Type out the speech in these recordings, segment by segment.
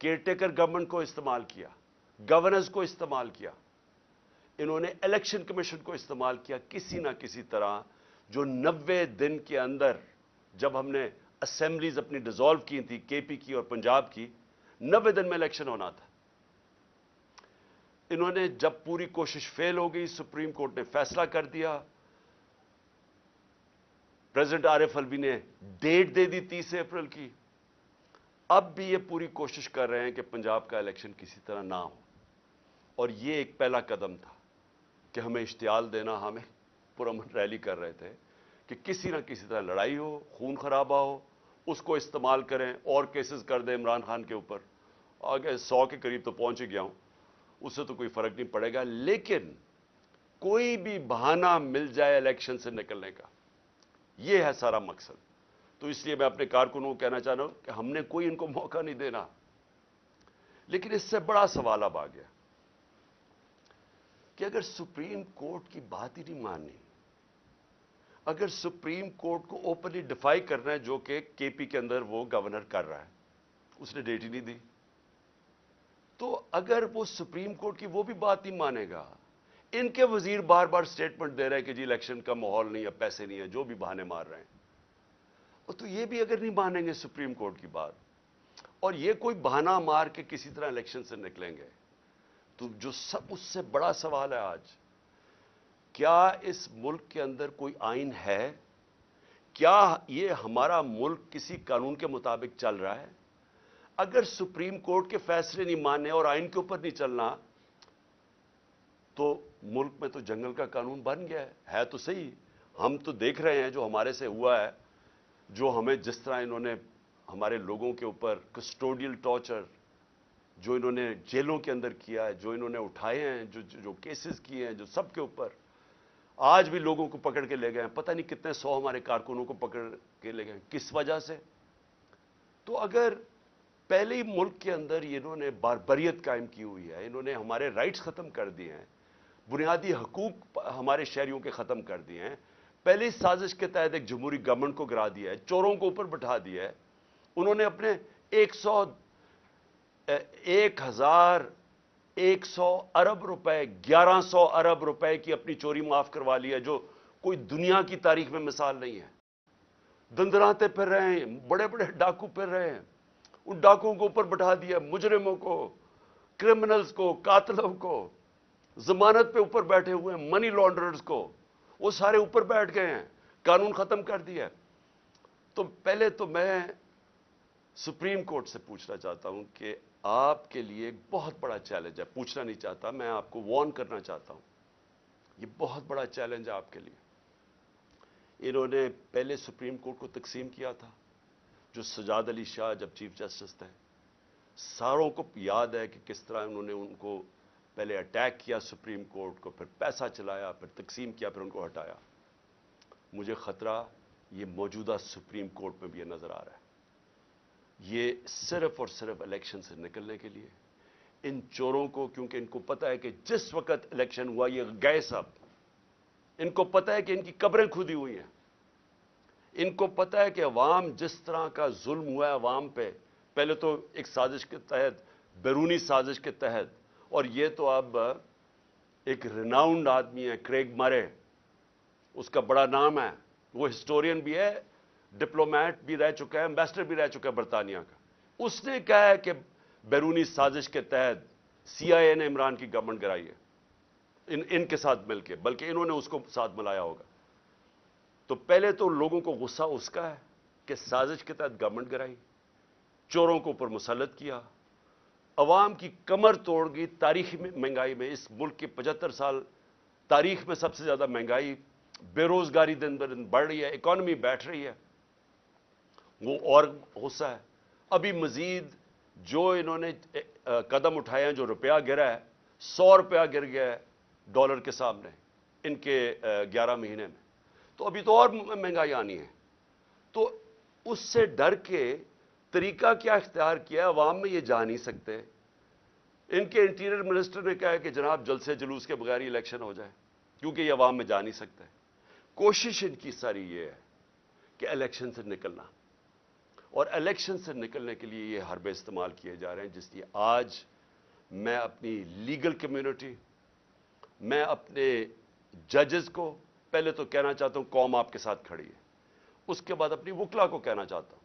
Care taker government کو استعمال کیا, گورننس کو استعمال کیا, انہوں نے الیکشن کمیشن کو استعمال کیا. کسی نہ کسی طرح جو 90 دن کے اندر, جب ہم نے اسمبلیز اپنی ڈیزالو کی تھی, کے پی کی اور پنجاب کی, 90 دن میں الیکشن ہونا تھا. انہوں نے جب پوری کوشش فیل ہو گئی, سپریم کورٹ نے فیصلہ کر دیا, پریزیڈنٹ عارف الوی نے ڈیٹ دے دی 30 اپریل کی. اب بھی یہ پوری کوشش کر رہے ہیں کہ پنجاب کا الیکشن کسی طرح نہ ہو, اور یہ ایک پہلا قدم تھا کہ ہمیں اشتعال دینا. ہمیں پرامن ریلی کر رہے تھے کہ کسی نہ کسی طرح لڑائی ہو, خون خرابہ ہو, اس کو استعمال کریں اور کیسز کر دیں عمران خان کے اوپر. آگے 100 کے قریب تو پہنچ ہی گیا ہوں, اس سے تو کوئی فرق نہیں پڑے گا, لیکن کوئی بھی بہانہ مل جائے الیکشن سے نکلنے کا, یہ ہے سارا مقصد. تو اس لیے میں اپنے کارکنوں کو کہنا چاہ رہا ہوں کہ ہم نے کوئی ان کو موقع نہیں دینا. لیکن اس سے بڑا سوال اب آ گیا کہ اگر سپریم کورٹ کی بات ہی نہیں ماننی, اگر سپریم کورٹ کو اوپنلی ڈیفائی کرنا ہے, جو کہ کے پی کے اندر وہ گورنر کر رہا ہے, اس نے ڈیٹ ہی نہیں دی, تو اگر وہ سپریم کورٹ کی وہ بھی بات نہیں مانے گا, ان کے وزیر بار بار سٹیٹمنٹ دے رہے ہیں کہ جی الیکشن کا ماحول نہیں ہے, پیسے نہیں ہے, جو بھی بہانے مار رہے ہیں, تو یہ بھی اگر نہیں مانیں گے سپریم کورٹ کی بات, اور یہ کوئی بہانہ مار کے کسی طرح الیکشن سے نکلیں گے, تو جو سب اس سے بڑا سوال ہے آج, کیا اس ملک کے اندر کوئی آئین ہے؟ کیا یہ ہمارا ملک کسی قانون کے مطابق چل رہا ہے؟ اگر سپریم کورٹ کے فیصلے نہیں ماننے اور آئین کے اوپر نہیں چلنا, تو ملک میں تو جنگل کا قانون بن گیا ہے تو صحیح. ہم تو دیکھ رہے ہیں جو ہمارے سے ہوا ہے, جو ہمیں جس طرح انہوں نے ہمارے لوگوں کے اوپر کسٹوڈیل ٹارچر جو انہوں نے جیلوں کے اندر کیا ہے, جو انہوں نے اٹھائے ہیں, جو کیسز کیے ہیں, جو سب کے اوپر آج بھی لوگوں کو پکڑ کے لے گئے ہیں, پتہ نہیں کتنے 100 ہمارے کارکنوں کو پکڑ کے لے گئے ہیں, کس وجہ سے؟ تو اگر پہلے ہی ملک کے اندر انہوں نے باربریت قائم کی ہوئی ہے, انہوں نے ہمارے رائٹس ختم کر دیے ہیں, بنیادی حقوق ہمارے شہریوں کے ختم کر دیے ہیں, پہلی سازش کے تحت ایک جمہوری گورنمنٹ کو گرا دیا ہے, چوروں کو اوپر بٹھا دیا ہے, انہوں نے اپنے 1,100 ارب روپے 1100 ارب روپے کی اپنی چوری معاف کروا لی ہے, جو کوئی دنیا کی تاریخ میں مثال نہیں ہے. دندراتے پھر رہے ہیں, بڑے بڑے ڈاکو پھر رہے ہیں, ان ڈاکوؤں کو اوپر بٹھا دیا, مجرموں کو, کرمنلز کو, قاتلوں کو, ضمانت پہ اوپر بیٹھے ہوئے ہیں, منی لانڈررز کو, وہ سارے اوپر بیٹھ گئے ہیں, قانون ختم کر دیا. تو پہلے تو میں سپریم کورٹ سے پوچھنا چاہتا ہوں کہ آپ کے لیے ایک بہت بڑا چیلنج ہے, پوچھنا نہیں چاہتا, میں آپ کو وارن کرنا چاہتا ہوں, یہ بہت بڑا چیلنج ہے آپ کے لیے. انہوں نے پہلے سپریم کورٹ کو تقسیم کیا تھا, جو سجاد علی شاہ جب چیف جسٹس تھے, ساروں کو یاد ہے کہ کس طرح انہوں نے ان کو پہلے اٹیک کیا سپریم کورٹ کو, پھر پیسہ چلایا, پھر تقسیم کیا, پھر ان کو ہٹایا. مجھے خطرہ یہ موجودہ سپریم کورٹ میں بھی یہ نظر آ رہا ہے. یہ صرف اور صرف الیکشن سے نکلنے کے لیے ان چوروں کو, کیونکہ ان کو پتہ ہے کہ جس وقت الیکشن ہوا یہ گئے سب, ان کو پتہ ہے کہ ان کی قبریں کھودی ہوئی ہیں, ان کو پتہ ہے کہ عوام جس طرح کا ظلم ہوا ہے عوام پہ, پہلے تو ایک سازش کے تحت, بیرونی سازش کے تحت, اور یہ تو اب ایک ریناؤنڈ آدمی ہے کریگ مرے, اس کا بڑا نام ہے, وہ ہسٹورین بھی ہے, ڈپلومیٹ بھی رہ چکا ہے, ایمبیسڈر بھی رہ چکا ہے برطانیہ کا. اس نے کہا ہے کہ بیرونی سازش کے تحت سی آئی اے نے عمران کی گورنمنٹ گرائی ہے, ان کے ساتھ مل کے, بلکہ انہوں نے اس کو ساتھ ملایا ہوگا. تو پہلے تو لوگوں کو غصہ اس کا ہے کہ سازش کے تحت گورنمنٹ گرائی, چوروں کو اوپر مسلط کیا, عوام کی کمر توڑ گئی. تاریخی مہنگائی میں, اس ملک کے 75 سال تاریخ میں سب سے زیادہ مہنگائی, بے روزگاری دن بدن بڑھ رہی ہے, اکانومی بیٹھ رہی ہے, وہ اور غصہ ہے. ابھی مزید جو انہوں نے قدم اٹھائے ہیں, جو روپیہ گرا ہے, 100 روپیہ گر گیا ہے ڈالر کے سامنے ان کے 11 مہینے میں, تو ابھی تو اور مہنگائی آنی ہے. تو اس سے ڈر کے طریقہ کیا اختیار کیا, عوام میں یہ جا نہیں سکتے. ان کے انٹیریئر منسٹر نے کہا ہے کہ جناب جلد سے جلوس کے بغیر الیکشن ہو جائے, کیونکہ یہ عوام میں جا نہیں سکتے. کوشش ان کی ساری یہ ہے کہ الیکشن سے نکلنا, اور الیکشن سے نکلنے کے لیے یہ حربے استعمال کیے جا رہے ہیں، جس لیے آج میں اپنی لیگل کمیونٹی، میں اپنے ججز کو پہلے تو کہنا چاہتا ہوں قوم آپ کے ساتھ کھڑی ہے، اس کے بعد اپنی وکلا کو کہنا چاہتا ہوں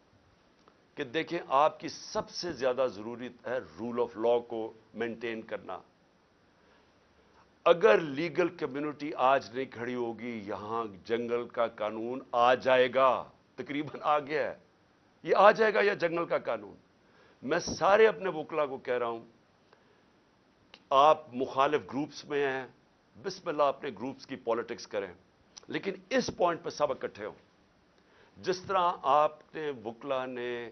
کہ دیکھیں آپ کی سب سے زیادہ ضرورت ہے رول آف لا کو مینٹین کرنا۔ اگر لیگل کمیونٹی آج نہیں کھڑی ہوگی، یہاں جنگل کا قانون آ جائے گا، تقریباً آ گیا ہے، یہ آ جائے گا یا جنگل کا قانون۔ میں سارے اپنے وکلا کو کہہ رہا ہوں کہ آپ مخالف گروپس میں ہیں، بسم اللہ اپنے گروپس کی پالیٹکس کریں، لیکن اس پوائنٹ پہ سب اکٹھے ہوں۔ جس طرح آپ نے وکلا نے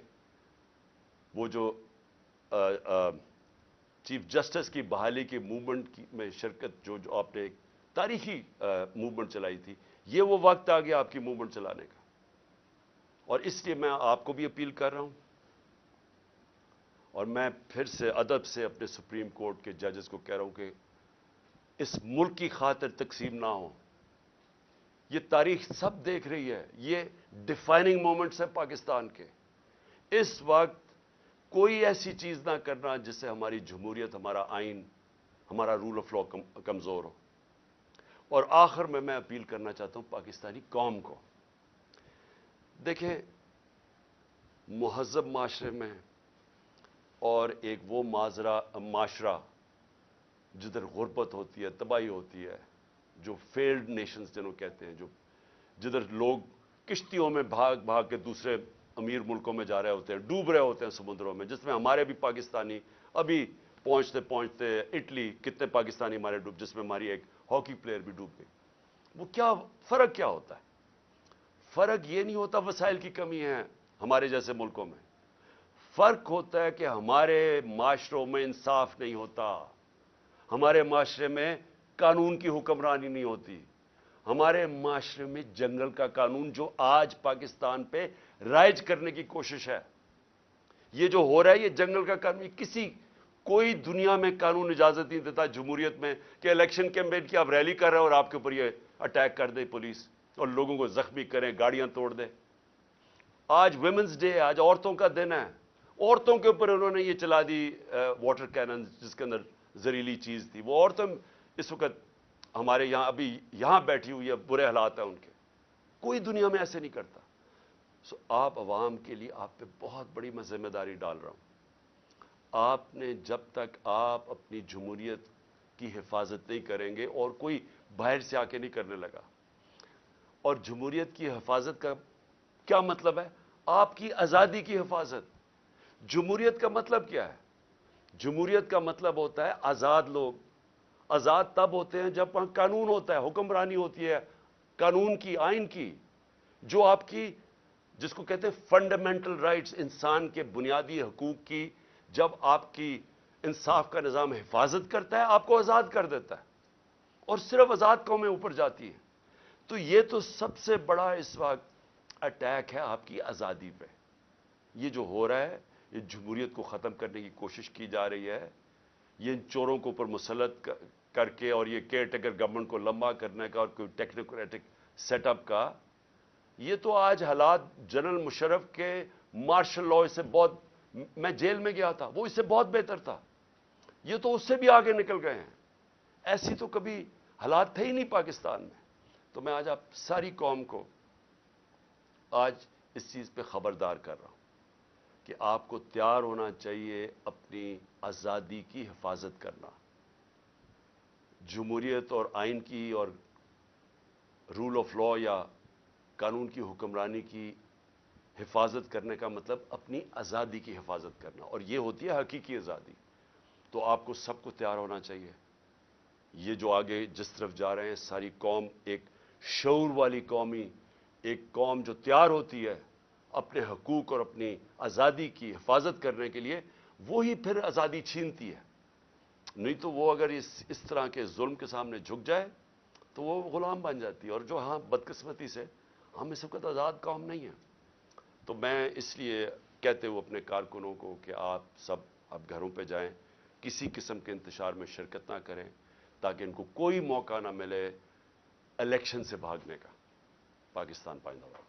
وہ جو چیف جسٹس کی بحالی کی موومنٹ میں شرکت، جو آپ نے ایک تاریخی موومنٹ چلائی تھی، یہ وہ وقت آ گیا آپ کی موومنٹ چلانے کا، اور اس لیے میں آپ کو بھی اپیل کر رہا ہوں، اور میں پھر سے ادب سے اپنے سپریم کورٹ کے ججز کو کہہ رہا ہوں کہ اس ملک کی خاطر تقسیم نہ ہو۔ یہ تاریخ سب دیکھ رہی ہے، یہ ڈیفائننگ مومنٹس ہیں پاکستان کے۔ اس وقت کوئی ایسی چیز نہ کرنا جس سے ہماری جمہوریت، ہمارا آئین، ہمارا رول آف لا کمزور ہو۔ اور آخر میں اپیل کرنا چاہتا ہوں پاکستانی قوم کو، دیکھیں مہذب معاشرے میں اور ایک وہ معاشرہ جدھر غربت ہوتی ہے، تباہی ہوتی ہے، جو فیلڈ نیشنز جنہوں کہتے ہیں، جدھر لوگ کشتیوں میں بھاگ بھاگ کے دوسرے امیر ملکوں میں جا رہے ہوتے ہیں، ڈوب رہے ہوتے ہیں سمندروں میں، جس میں ہمارے بھی پاکستانی ابھی پہنچتے پہنچتے اٹلی کتنے پاکستانی ہمارے ڈوب، جس میں ہماری ایک ہاکی پلیئر بھی ڈوب گئی۔ وہ کیا فرق کیا ہوتا ہے؟ فرق یہ نہیں ہوتا وسائل کی کمی ہے ہمارے جیسے ملکوں میں، فرق ہوتا ہے کہ ہمارے معاشروں میں انصاف نہیں ہوتا، ہمارے معاشرے میں قانون کی حکمرانی نہیں ہوتی، ہمارے معاشرے میں جنگل کا قانون جو آج پاکستان پہ رائج کرنے کی کوشش ہے، یہ جو ہو رہا ہے یہ جنگل کا قانون، کوئی دنیا میں قانون اجازت نہیں دیتا جمہوریت میں کہ الیکشن کیمپین کی آپ ریلی کر رہے ہیں اور آپ کے اوپر یہ اٹیک کر دے پولیس اور لوگوں کو زخمی کریں، گاڑیاں توڑ دے۔ آج ویمنز ڈے ہے، آج عورتوں کا دن ہے، عورتوں کے اوپر انہوں نے یہ چلا دی واٹر کینن جس کے اندر زہریلی چیز تھی، وہ عورتیں اس وقت ہمارے یہاں ابھی یہاں بیٹھی ہوئی ہے، برے حالات ہیں ان کے، کوئی دنیا میں ایسے نہیں کرتا۔ سو آپ عوام کے لیے آپ پہ بہت بڑی میں ذمہ داری ڈال رہا ہوں، آپ نے جب تک آپ اپنی جمہوریت کی حفاظت نہیں کریں گے، اور کوئی باہر سے آ کے نہیں کرنے لگا، اور جمہوریت کی حفاظت کا کیا مطلب ہے؟ آپ کی آزادی کی حفاظت۔ جمہوریت کا مطلب کیا ہے؟ جمہوریت کا مطلب ہوتا ہے آزاد لوگ۔ آزاد تب ہوتے ہیں جب وہاں قانون ہوتا ہے، حکمرانی ہوتی ہے قانون کی، آئین کی، جو آپ کی جس کو کہتے ہیں فنڈامنٹل رائٹس، انسان کے بنیادی حقوق کی، جب آپ کی انصاف کا نظام حفاظت کرتا ہے، آپ کو آزاد کر دیتا ہے، اور صرف آزاد قومیں اوپر جاتی ہیں۔ تو یہ تو سب سے بڑا اس وقت اٹیک ہے آپ کی آزادی پہ۔ یہ جو ہو رہا ہے، یہ جمہوریت کو ختم کرنے کی کوشش کی جا رہی ہے، یہ ان چوروں کو اوپر مسلط کر کے، اور یہ کیئر ٹیکر گورنمنٹ کو لمبا کرنے کا اور کوئی ٹیکنوکریٹک سیٹ اپ کا، یہ تو آج حالات جنرل مشرف کے مارشل لاء سے بہت، میں جیل میں گیا تھا، وہ اس سے بہت بہتر تھا، یہ تو اس سے بھی آگے نکل گئے ہیں، ایسی تو کبھی حالات تھے ہی نہیں پاکستان میں۔ تو میں آج آپ ساری قوم کو آج اس چیز پہ خبردار کر رہا ہوں کہ آپ کو تیار ہونا چاہیے اپنی آزادی کی حفاظت کرنا۔ جمہوریت اور آئین کی اور رول آف لا یا قانون کی حکمرانی کی حفاظت کرنے کا مطلب اپنی آزادی کی حفاظت کرنا، اور یہ ہوتی ہے حقیقی آزادی۔ تو آپ کو سب کو تیار ہونا چاہیے۔ یہ جو آگے جس طرف جا رہے ہیں، ساری قوم ایک شعور والی قومی، ایک قوم جو تیار ہوتی ہے اپنے حقوق اور اپنی آزادی کی حفاظت کرنے کے لیے، وہی پھر آزادی چھینتی ہے۔ نہیں تو وہ اگر اس طرح کے ظلم کے سامنے جھک جائے تو وہ غلام بن جاتی ہے، اور جو ہاں بدقسمتی سے ہم اس وقت آزاد قوم نہیں ہیں۔ تو میں اس لیے کہتے ہوئے اپنے کارکنوں کو کہ آپ سب اب گھروں پہ جائیں، کسی قسم کے انتشار میں شرکت نہ کریں، تاکہ ان کو کوئی موقع نہ ملے الیکشن سے بھاگنے کا۔ پاکستان پائندہ باد۔